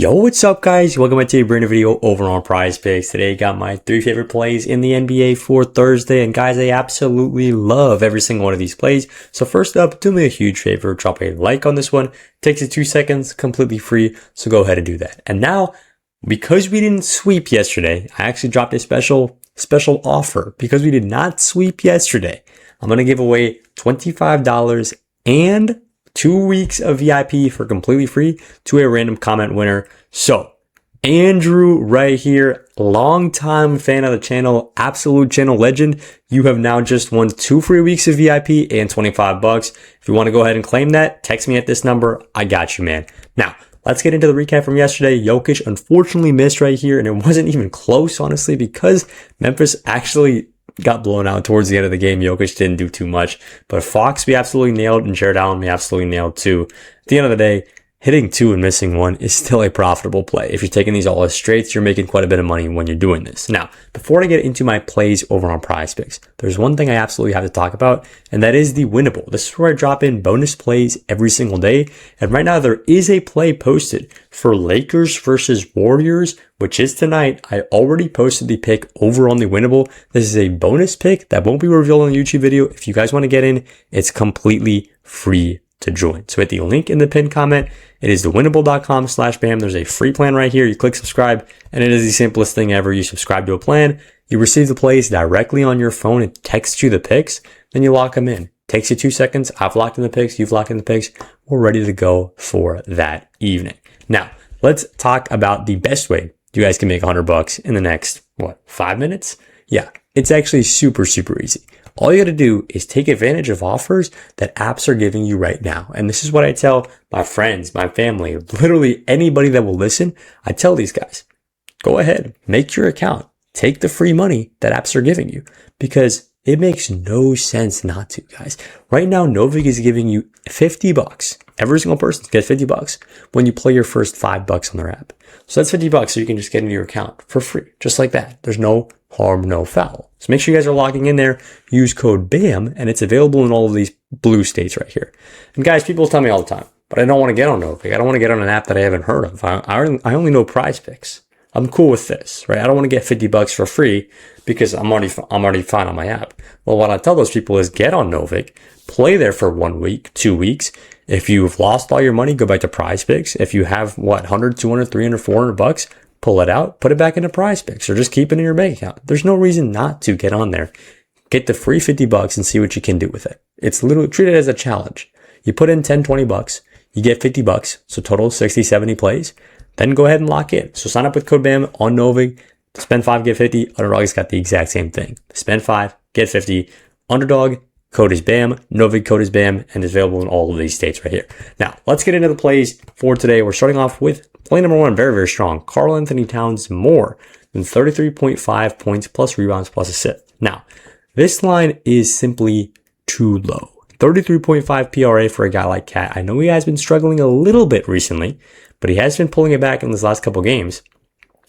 Yo, what's up guys? Welcome back to a brand new video over on PrizePicks. Today got my 3 favorite plays in the NBA for Thursday, and guys, I absolutely love every single one of these plays. So first up, do me a huge favor, drop a like on this one. Takes you 2 seconds, completely free, so go ahead and do that. And now, because we didn't sweep yesterday, I actually dropped a special offer. Because we did not sweep yesterday, I'm going to give away $25 and 2 weeks of VIP for completely free to a random comment winner. So Andrew right here, longtime fan of the channel, absolute channel legend. You have now just won 2 free weeks of VIP and 25 bucks. If you want to go ahead and claim that, text me at this number. I got you, man. Now, let's get into the recap from yesterday. Jokic unfortunately missed right here, and it wasn't even close, honestly, because Memphis actually got blown out towards the end of the game. Jokic didn't do too much, but Fox we absolutely nailed, and Jared Allen we absolutely nailed too. At the end of the day, hitting 2 and missing 1 is still a profitable play. If you're taking these all as straights, you're making quite a bit of money when you're doing this. Now, before I get into my plays over on PrizePicks, there's one thing I absolutely have to talk about, and that is the winnable. This is where I drop in bonus plays every single day. And right now there is a play posted for Lakers versus Warriors, which is tonight. I already posted the pick over on the winnable. This is a bonus pick that won't be revealed on the YouTube video. If you guys want to get in, it's completely free to join. So hit the link in the pinned comment. It is thewinnable.com/bam. There's a free plan right here. You click subscribe, and it is the simplest thing ever. You subscribe to a plan, you receive the plays directly on your phone. It texts you the picks, then you lock them in. Takes you 2 seconds. I've locked in the picks. You've locked in the picks. We're ready to go for that evening. Now, let's talk about the best way you guys can make $100 in the next, 5 minutes? Yeah, it's actually super easy. All you got to do is take advantage of offers that apps are giving you right now. And this is what I tell my friends, my family, literally anybody that will listen. I tell these guys, go ahead, make your account, take the free money that apps are giving you, because it makes no sense not to, guys. Right now, Novig is giving you $50. Every single person gets $50 when you play your first $5 on their app. So that's $50 so you can just get into your account for free, just like that. There's no harm, no foul. So make sure you guys are logging in there. Use code BAM, and it's available in all of these blue states right here. And guys, people tell me all the time, but I don't want to get on Novig. I don't want to get on an app that I haven't heard of. I only know PrizePicks. I'm cool with this, right? I don't want to get $50 for free because I'm already fine on my app. Well, what I tell those people is get on Novig, play there for 1 week, 2 weeks. If you've lost all your money, go back to PrizePicks. If you have 100, 200, 300, 400 bucks, pull it out, put it back into PrizePicks, or just keep it in your bank account. There's no reason not to get on there. Get the free $50 and see what you can do with it. It's literally treated as a challenge. You put in 10, 20 bucks, you get $50, so total 60, 70 plays. Then go ahead and lock in. So sign up with code BAM on Novig. Spend 5, get 50. Underdog's got the exact same thing. Spend 5, get 50. Underdog, code is BAM. Novig, code is BAM, and is available in all of these states right here. Now, let's get into the plays for today. We're starting off with play number 1, very strong. Karl-Anthony Towns more than 33.5 points plus rebounds plus assists. Now, this line is simply too low. 33.5 PRA for a guy like Cat. I know he has been struggling a little bit recently, but he has been pulling it back in his last couple games.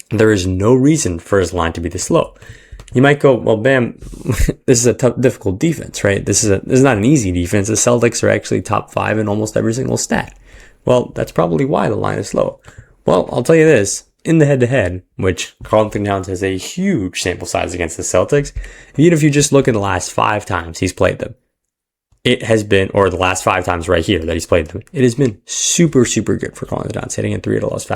There is no reason for his line to be this low. You might go, well, Bam, this is a tough, difficult defense, right? This is not an easy defense. The Celtics are actually top 5 in almost every single stat. Well, that's probably why the line is low. Well, I'll tell you this. In the head-to-head, which Karl-Anthony Towns has a huge sample size against the Celtics, even if you just look at the last 5 times he's played them, it has been, or the last 5 times right here that he's played them, it has been super good for Karl-Anthony Towns, hitting in 3 of the last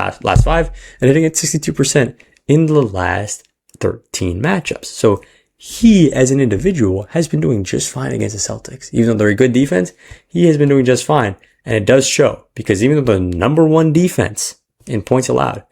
5 and hitting at 62% in the last 13 matchups. So he, as an individual, has been doing just fine against the Celtics. Even though they're a good defense, he has been doing just fine. And it does show, because even though the number 1 defense in points allowed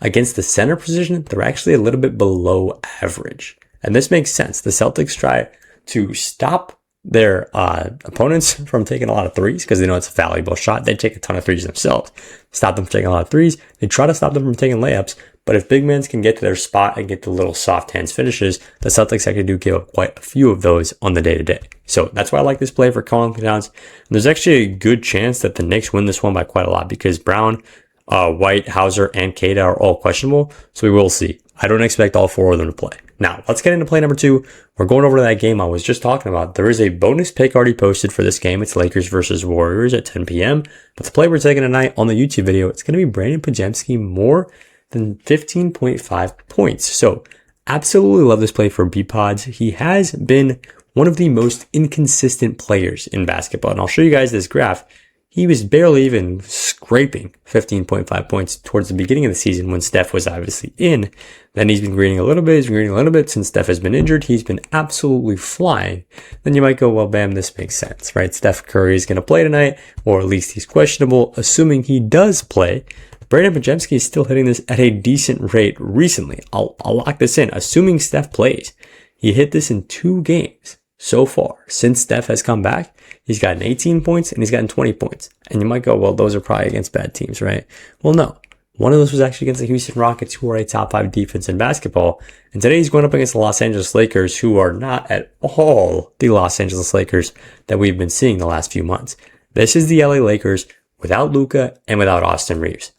against the center position, they're actually a little bit below average. And this makes sense. The Celtics try to stop their opponents from taking a lot of threes because they know it's a valuable shot. They take a ton of threes themselves. Stop them from taking a lot of threes. They try to stop them from taking layups. But if big men can get to their spot and get the little soft hands finishes, the Celtics actually do give up quite a few of those on the day-to-day. So that's why I like this play for Karl-Anthony Towns. And there's actually a good chance that the Knicks win this one by quite a lot because Brown, White, Hauser, and Kata are all questionable. So we will see. I don't expect all 4 of them to play. Now, let's get into play number 2. We're going over to that game I was just talking about. There is a bonus pick already posted for this game. It's Lakers versus Warriors at 10 p.m. But the play we're taking tonight on the YouTube video, it's going to be Brandon Podziemski more than 15.5 points. So, absolutely love this play for B-Pods. He has been one of the most inconsistent players in basketball. And I'll show you guys this graph. He was barely even scraping 15.5 points towards the beginning of the season when Steph was obviously in. Then he's been grading a little bit. He's been grading a little bit since Steph has been injured. He's been absolutely flying. Then you might go, well, bam, this makes sense, right? Steph Curry is going to play tonight, or at least he's questionable. Assuming he does play, Brandon Podziemski is still hitting this at a decent rate recently. I'll lock this in. Assuming Steph plays, he hit this in 2 games so far since Steph has come back. He's gotten 18 points and he's gotten 20 points. And you might go, well, those are probably against bad teams, right? Well, no. One of those was actually against the Houston Rockets, who are a top 5 defense in basketball. And today he's going up against the Los Angeles Lakers, who are not at all the Los Angeles Lakers that we've been seeing the last few months. This is the LA Lakers without Luka and without Austin Reeves.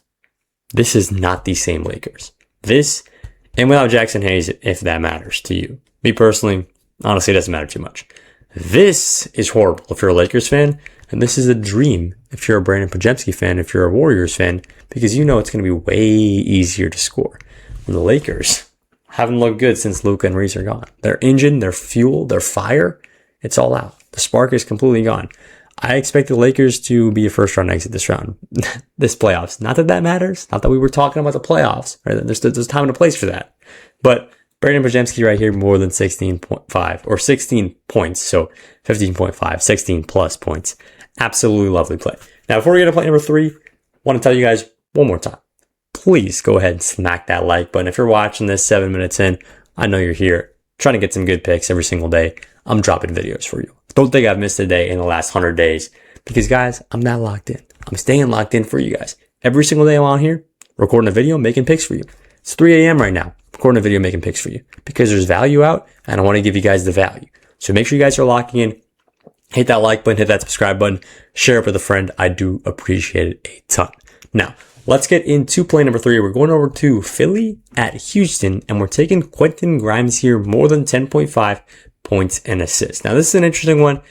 This is not the same Lakers. This, and without Jackson Hayes, if that matters to you. Me personally, honestly, it doesn't matter too much. This is horrible if you're a Lakers fan, and this is a dream if you're a Brandon Podziemski fan, if you're a Warriors fan, because you know it's going to be way easier to score. And the Lakers haven't looked good since Luka and Reeves are gone. Their engine, their fuel, their fire, it's all out. The spark is completely gone. I expect the Lakers to be a first-round exit this round, this playoffs. Not that that matters. Not that we were talking about the playoffs. Right? There's time and a place for that. But Brandon Podziemski right here, more than 16.5 or 16 points. So 15.5, 16 plus points. Absolutely lovely play. Now, before we get to play number 3, I want to tell you guys one more time. Please go ahead and smack that like button. If you're watching this 7 minutes in, I know you're here trying to get some good picks every single day. I'm dropping videos for you. Don't think I've missed a day in the last 100 days because, guys, I'm that locked in. I'm staying locked in for you guys. Every single day I'm on here, recording a video, making picks for you. It's 3 a.m. right now, recording a video, making picks for you because there's value out and I want to give you guys the value. So make sure you guys are locking in. Hit that like button, hit that subscribe button, share it with a friend. I do appreciate it a ton. Now, let's get into play number 3. We're going over to Philly at Houston, and we're taking Quentin Grimes here, more than 10.5 points and assists. Now, this is an interesting one.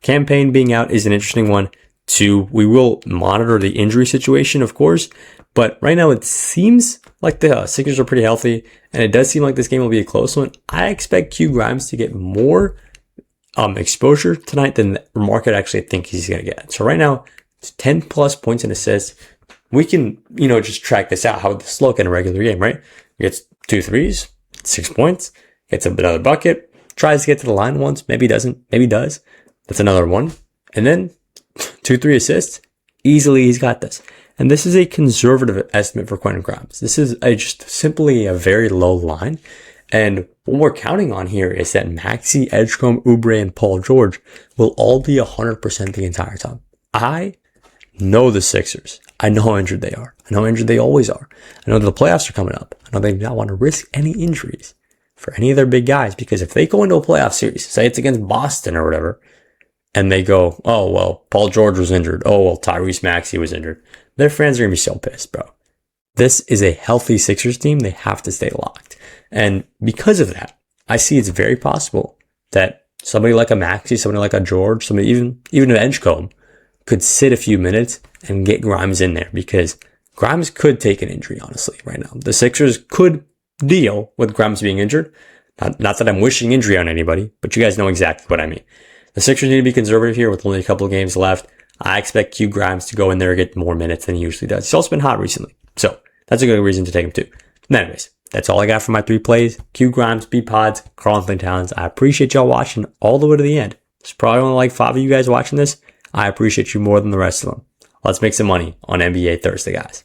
Campaign being out is an interesting one too. We will monitor the injury situation, of course, but right now it seems like the Sixers are pretty healthy, and it does seem like this game will be a close one. I expect Q Grimes to get more exposure tonight than the market actually think he's going to get. So right now, it's 10 plus points and assists. We can, just track this out, how this look in a regular game, right? He gets 2 threes, 6 points, gets another bucket, tries to get to the line once, maybe doesn't, maybe does. That's another one. And then 2-3 assists. Easily, he's got this. And this is a conservative estimate for Quentin Grimes. This is just simply a very low line. And what we're counting on here is that Maxey, Edgecombe, Oubre, and Paul George will all be 100% the entire time. I know the Sixers. I know how injured they are. I know how injured they always are. I know that the playoffs are coming up. I know they do not want to risk any injuries for any of their big guys, because if they go into a playoff series, say it's against Boston or whatever, and they go, oh, well, Paul George was injured. Oh, well, Tyrese Maxey was injured. Their fans are going to be so pissed, bro. This is a healthy Sixers team. They have to stay locked. And because of that, I see it's very possible that somebody like a Maxey, somebody like a George, somebody even an Edgecombe could sit a few minutes and get Grimes in there, because Grimes could take an injury, honestly, right now. The Sixers could deal with Grimes being injured. Not that I'm wishing injury on anybody, but you guys know exactly what I mean. The Sixers need to be conservative here with only a couple of games left. I expect Q Grimes to go in there and get more minutes than he usually does. He's also been hot recently, so that's a good reason to take him too. Anyways, that's all I got for my 3 plays. Q Grimes, B Pods, Carl-Anthony Towns. I appreciate y'all watching all the way to the end. There's probably only like 5 of you guys watching this. I appreciate you more than the rest of them. Let's make some money on NBA Thursday, guys.